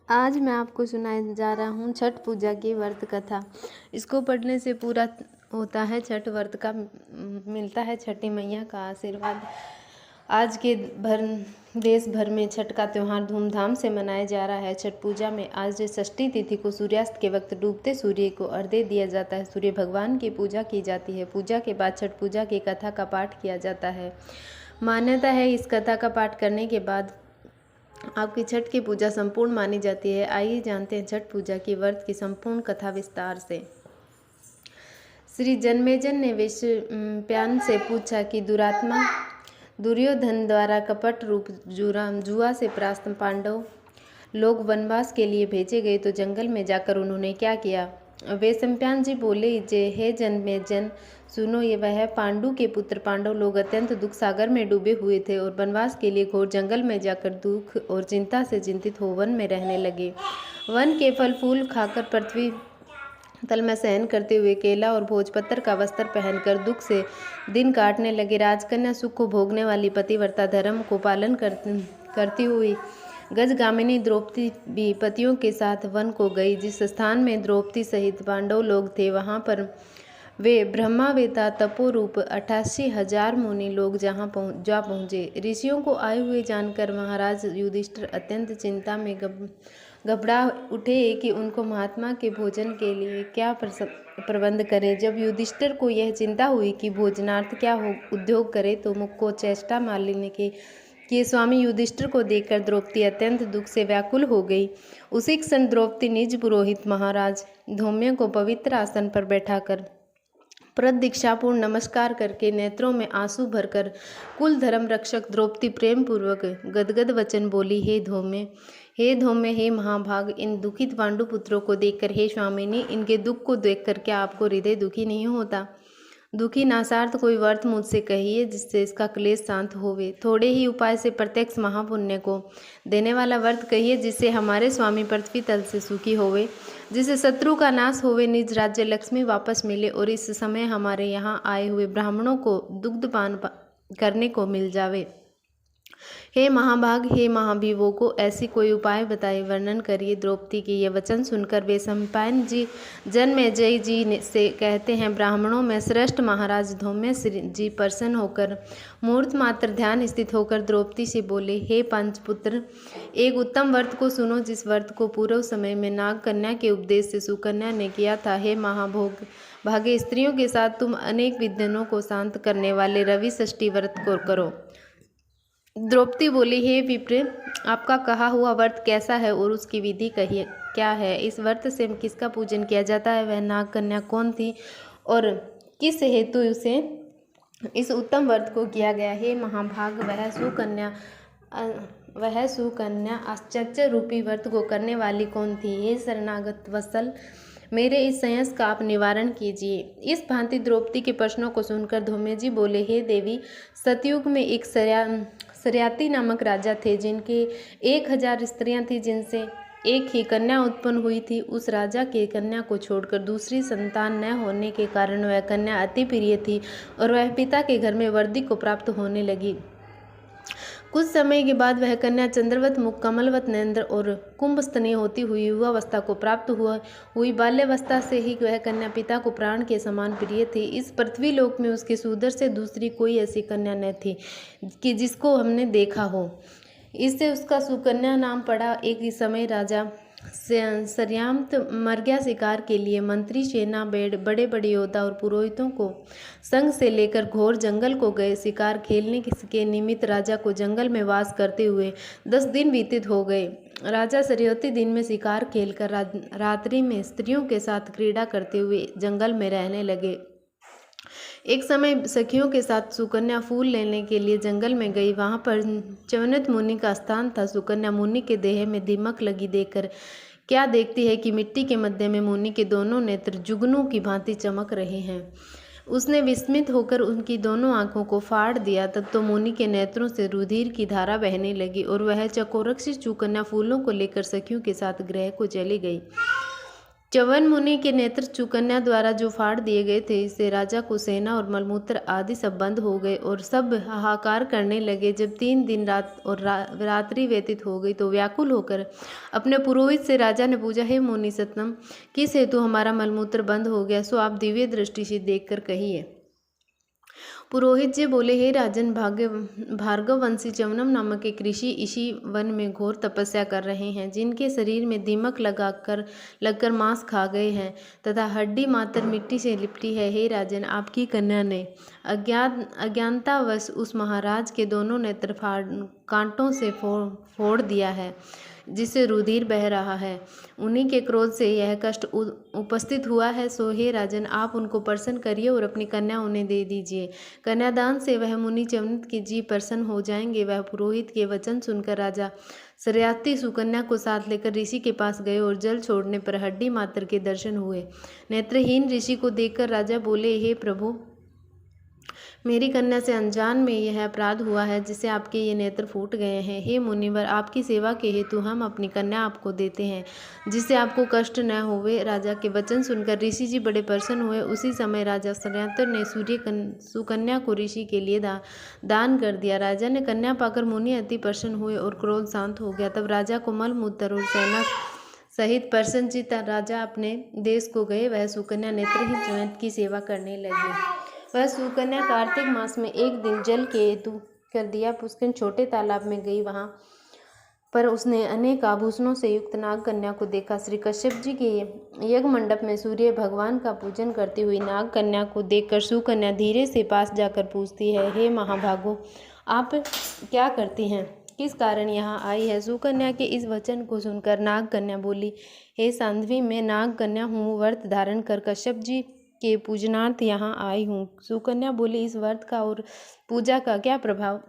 आज मैं आपको सुनाने जा रहा हूँ छठ पूजा की व्रत कथा। इसको पढ़ने से पूरा होता है छठ व्रत का, मिलता है छठी मैया का आशीर्वाद। आज के देश भर में छठ का त्यौहार धूमधाम से मनाया जा रहा है। छठ पूजा में आज षष्ठी तिथि को सूर्यास्त के वक्त डूबते सूर्य को अर्घ्य दिया जाता है। सूर्य भगवान की पूजा की जाती है। पूजा के बाद छठ पूजा की कथा का पाठ किया जाता है। मान्यता है इस कथा का पाठ करने के बाद आपकी छठ की पूजा संपूर्ण मानी जाती है। आइए जानते हैं छठ पूजा की व्रत की संपूर्ण कथा विस्तार से। श्री जन्मेजय ने विष्णुप्यान से पूछा कि दुरात्मा दुर्योधन द्वारा कपट रूप जुआ से परास्त पांडव लोग वनवास के लिए भेजे गए तो जंगल में जाकर उन्होंने क्या किया। वैशंपायन जी बोले, जय हे जन्मेजय, सुनो, ये वह पांडु के पुत्र पांडव लोग अत्यंत दुख सागर में डूबे हुए थे और वनवास के लिए घोर जंगल में जाकर दुख और चिंता से चिंतित हो वन में रहने लगे। वन के फल फूल खाकर पृथ्वी तल में सहन करते हुए केला और भोजपत्र का वस्त्र पहनकर दुख से दिन काटने लगे। राजकन्या सुख को भोगने वाली पतिव्रता धर्म को पालन करती हुई गजगामिनी द्रौपदी भी पतियों के साथ वन को गई। जिस स्थान में द्रौपदी सहित पांडव लोग थे वहां पर वे ब्रह्मावेता तपोरूप 88,000 मुनि लोग जा पहुँचे। ऋषियों को आए हुए जानकर महाराज युधिष्ठिर अत्यंत चिंता में घबरा उठे कि उनको महात्मा के भोजन के लिए क्या प्रबंध करें। जब युधिष्ठिर को यह चिंता हुई कि भोजनार्थ क्या उद्योग करे तो मुख को चेष्टा मार लेने के स्वामी युधिष्ठिर को देखकर द्रौपदी अत्यंत दुख से व्याकुल हो गई। उसी क्षण द्रौपदी निज पुरोहित महाराज धौम्य को पवित्र आसन पर बैठाकर प्रदीक्षापूर्ण नमस्कार करके नेत्रों में आंसू भरकर कुल धर्म रक्षक द्रौपदी प्रेम पूर्वक गदगद वचन बोली, हे धौम्य, हे महाभाग, इन दुखित पांडु पुत्रों को देखकर हे स्वामिनी, इनके दुख को देखकर क्या आपको हृदय दुखी नहीं होता। दुखी नासार्थ कोई व्रत मुझसे कहिए जिससे इसका क्लेश शांत होवे। थोड़े ही उपाय से प्रत्यक्ष महापुण्य को देने वाला व्रत कहिए जिससे हमारे स्वामी पृथ्वी तल से सुखी होवे, जिससे शत्रु का नाश होवे, निज राज्य लक्ष्मी वापस मिले और इस समय हमारे यहाँ आए हुए ब्राह्मणों को दुग्धपान करने को मिल जावे। हे महाभाग, हे महावीवों को ऐसी कोई उपाय बताए, वर्णन करिए। द्रौपदी के ये वचन सुनकर वैशंपायन जी जन्मेजय जी से कहते हैं, ब्राह्मणों में श्रेष्ठ महाराज धौम्य जी प्रसन्न होकर मूर्त मात्र ध्यान स्थित होकर द्रौपदी से बोले, हे पंचपुत्र, एक उत्तम व्रत को सुनो जिस व्रत को पूर्व समय में नाग कन्या के उपदेश से सुकन्या ने किया था। हे महाभोग भागे स्त्रियों के साथ तुम अनेक विघ्नों को शांत करने वाले रवि षष्ठी व्रत को करो। द्रौपदी बोली, हे विप्र, आपका कहा हुआ व्रत कैसा है और उसकी विधि कहिए क्या है। इस व्रत से किसका पूजन किया जाता है, वह नाग कन्या कौन थी और किस हेतु उसे इस उत्तम व्रत को किया गया। हे महाभाग, वह सुकन्या आश्चर्य रूपी व्रत को करने वाली कौन थी। हे शरणागत वत्सल, मेरे इस संशय का आप निवारण कीजिए। इस भांति द्रौपदी के प्रश्नों को सुनकर धौम्य जी बोले, हे देवी, सतयुग में एक सरियाती नामक राजा थे जिनके 1000 स्त्रियां थीं जिनसे एक ही कन्या उत्पन्न हुई थी। उस राजा के कन्या को छोड़कर दूसरी संतान न होने के कारण वह कन्या अति प्रिय थी और वह पिता के घर में वृद्धि को प्राप्त होने लगी। कुछ समय के बाद वह कन्या चंद्रवत मुख, कमलवत नेत्र और कुंभस्तनीय होती हुई युवावस्था को प्राप्त हुई। बाल्यावस्था से ही वह कन्या पिता को प्राण के समान प्रिय थी। इस पृथ्वी लोक में उसके सुदर से दूसरी कोई ऐसी कन्या न थी कि जिसको हमने देखा हो। इससे उसका सुकन्या नाम पड़ा। एक समय राजा सर्याम्त मर गया। शिकार के लिए मंत्री, सेना, बड़े बड़े योद्धा और पुरोहितों को संग से लेकर घोर जंगल को गए। शिकार खेलने के निमित्त राजा को जंगल में वास करते हुए 10 दिन व्यतीत हो गए। राजा सरयोती दिन में शिकार खेलकर रात्रि में स्त्रियों के साथ क्रीड़ा करते हुए जंगल में रहने लगे। एक समय सखियों के साथ सुकन्या फूल लेने के लिए जंगल में गई। वहां पर च्यवनत मुनि का स्थान था। सुकन्या मुनि के देह में दीमक लगी देखकर क्या देखती है कि मिट्टी के मध्य में मुनि के दोनों नेत्र जुगनू की भांति चमक रहे हैं। उसने विस्मित होकर उनकी दोनों आंखों को फाड़ दिया। तब तो मुनि के नेत्रों से रुधिर की धारा बहने लगी और वह चकोरक्षी सुकन्या फूलों को लेकर सखियों के साथ गृह को चली गई। च्यवन मुनि के नेत्र सुकन्या द्वारा जो फाड़ दिए गए थे, इससे राजा को सेना और मलमूत्र आदि सब बंद हो गए और सब हाहाकार करने लगे। जब 3 दिन रात और रात्रि व्यतीत हो गई तो व्याकुल होकर अपने पुरोहित से राजा ने पूछा, हे मुनि सत्तम, किस हेतु हमारा मलमूत्र बंद हो गया, सो आप दिव्य दृष्टि से देखकर कहिए। पुरोहित जी बोले, हे राजन, भार्गववंशी च्यवनम नामक एक ऋषि इसी वन में घोर तपस्या कर रहे हैं, जिनके शरीर में दीमक लगकर मांस खा गए हैं तथा हड्डी मात्र मिट्टी से लिपटी है। हे राजन, आपकी कन्या ने अज्ञानतावश उस महाराज के दोनों नेत्र कांटों से फोड़ दिया है, जिससे रुधिर बह रहा है। उन्हीं के क्रोध से यह कष्ट उपस्थित हुआ है। सो हे राजन, आप उनको प्रसन्न करिए और अपनी कन्या उन्हें दे दीजिए। कन्यादान से वह मुनि च्यवनित के जी प्रसन्न हो जाएंगे। वह पुरोहित के वचन सुनकर राजा शर्याती सुकन्या को साथ लेकर ऋषि के पास गए और जल छोड़ने पर हड्डी मात्र के दर्शन हुए। नेत्रहीन ऋषि को देखकर राजा बोले, हे प्रभु, मेरी कन्या से अनजान में यह अपराध हुआ है, जिससे आपके ये नेत्र फूट गए हैं। हे मुनिवर, आपकी सेवा के हेतु हम अपनी कन्या आपको देते हैं, जिससे आपको कष्ट न होवे। राजा के वचन सुनकर ऋषि जी बड़े प्रसन्न हुए। उसी समय राजा शर्याती ने सुकन्या को ऋषि के लिए दान कर दिया। राजा ने कन्या पाकर मुनि अति प्रसन्न हुए और क्रोध शांत हो गया। तब राजा को मल मूत्र और सेना सहित प्रसन्नचित्त राजा अपने देश को गए। वह सुकन्या नेत्रहीन च्यवनित की सेवा करने लगी। वह सुकन्या कार्तिक मास में एक दिन जल के हेतु कर दिया पुष्किन छोटे तालाब में गई। वहां पर उसने अनेक आभूषणों से युक्त नाग कन्या को देखा। श्री कश्यप जी के यज्ञ मंडप में सूर्य भगवान का पूजन करती हुई नाग कन्या को देखकर सुकन्या धीरे से पास जाकर पूछती है, हे महाभागो, आप क्या करती हैं, किस कारण यहाँ आई है। सुकन्या के इस वचन को सुनकर नाग कन्या बोली, हे सांध्वी, मैं नाग कन्या हूँ, व्रत धारण कर कश्यप जी के पूजनार्थ यहाँ आई हूँ। सुकन्या बोली, इस व्रत का और पूजा का क्या प्रभाव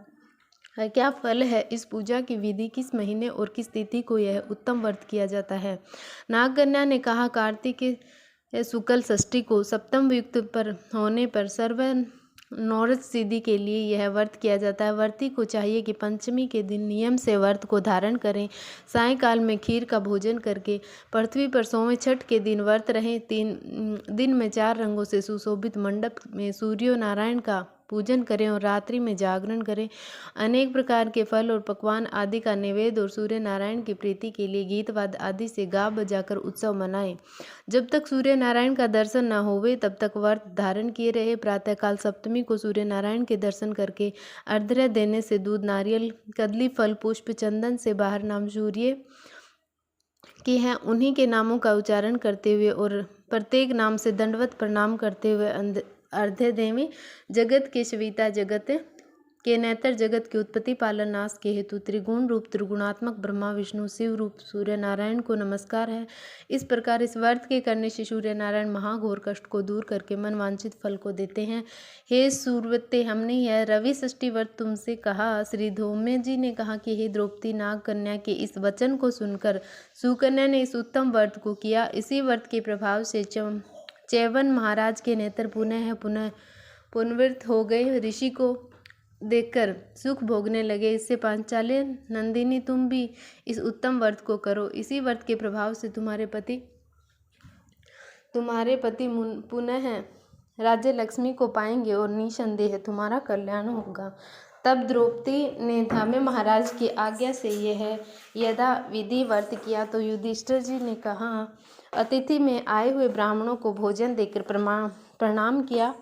है, क्या फल है, इस पूजा की विधि किस महीने और किस तिथि को यह उत्तम व्रत किया जाता है। नागकन्या ने कहा, कार्तिक के शुक्ल षष्ठी को सप्तम युक्त पर होने पर सर्व नौरथ सिद्धि के लिए यह व्रत किया जाता है। व्रती को चाहिए कि पंचमी के दिन नियम से व्रत को धारण करें, सायंकाल में खीर का भोजन करके पृथ्वी पर सोवें, छठ के दिन व्रत रहें, 3 दिन में 4 रंगों से सुशोभित मंडप में सूर्य नारायण का पूजन करें और रात्रि में जागरण करें। अनेक प्रकार के फल और पकवान आदि का नैवेद्य और सूर्य नारायण की प्रीति के लिए गीत वाद्य आदि से गा बजाकर उत्सव मनाएं। जब तक सूर्य नारायण का दर्शन न होवे तब तक व्रत धारण किए रहे। प्रातःकाल सप्तमी को सूर्य नारायण के दर्शन करके अर्घ्य देने से दूध, नारियल, कदली, फल, पुष्प, चंदन से बाहर नाम सूर्य के हैं उन्हीं के नामों का उच्चारण करते हुए और प्रत्येक नाम से दंडवत प्रणाम करते हुए अर्घ्य देवी। जगत के सविता, जगत के नेत्र, जगत की उत्पत्ति पालन नाश के हेतु त्रिगुण रूप त्रिगुणात्मक ब्रह्मा विष्णु शिव रूप सूर्य नारायण को नमस्कार है। इस प्रकार इस व्रत के करने से सूर्य नारायण महाघोर कष्ट को दूर करके मन वांछित फल को देते हैं। हे सूर्यवते, हमने यह रवि षष्ठी व्रत तुमसे कहा। श्री धौम्य जी ने कहा कि हे द्रौपदी, नाग कन्या के इस वचन को सुनकर सुकन्या ने इस उत्तम व्रत को किया। इसी व्रत के प्रभाव से च्यवन महाराज के नेत्र पुनः पुनर्वृत्त हो गए। ऋषि को देखकर सुख भोगने लगे। इससे पांचाली नंदिनी, तुम भी इस उत्तम व्रत को करो। इसी व्रत के प्रभाव से तुम्हारे पति पुनः राज्य लक्ष्मी को पाएंगे और निसंदेह तुम्हारा कल्याण होगा। तब द्रौपदी ने धौम्य महाराज की आज्ञा से यह यदा विधि व्रत किया तो युधिष्ठिर जी ने कहा, अतिथि में आए हुए ब्राह्मणों को भोजन देकर प्रणाम किया।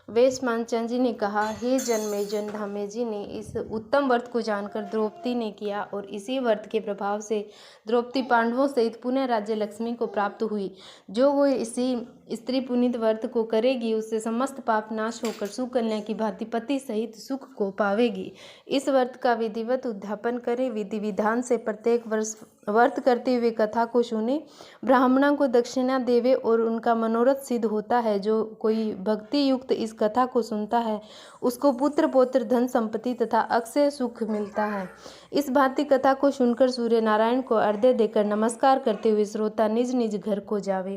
वेशमांचन जी ने कहा, हे जन्मेजय, धौम्य जी ने इस उत्तम व्रत को जानकर द्रौपदी ने किया और इसी व्रत के प्रभाव से द्रौपदी पांडवों सहित पुनः राज्य लक्ष्मी को प्राप्त हुई। जो वो इसी स्त्री पुनीत व्रत को करेगी उससे समस्त पाप नाश होकर सुकन्या की भांति पति सहित सुख को पावेगी। इस व्रत का विधिवत उद्यापन करे, विधि विधान से प्रत्येक वर्ष व्रत करते हुए कथा को सुने, ब्राह्मणों को दक्षिणा देवे और उनका मनोरथ सिद्ध होता है। जो कोई भक्ति युक्त इस कथा को सुनता है उसको पुत्र पौत्र धन संपत्ति तथा अक्षय सुख मिलता है। इस भांति कथा को सुनकर सूर्य नारायण को अर्घ्य देकर नमस्कार करते हुए श्रोता निज निज घर को जावे।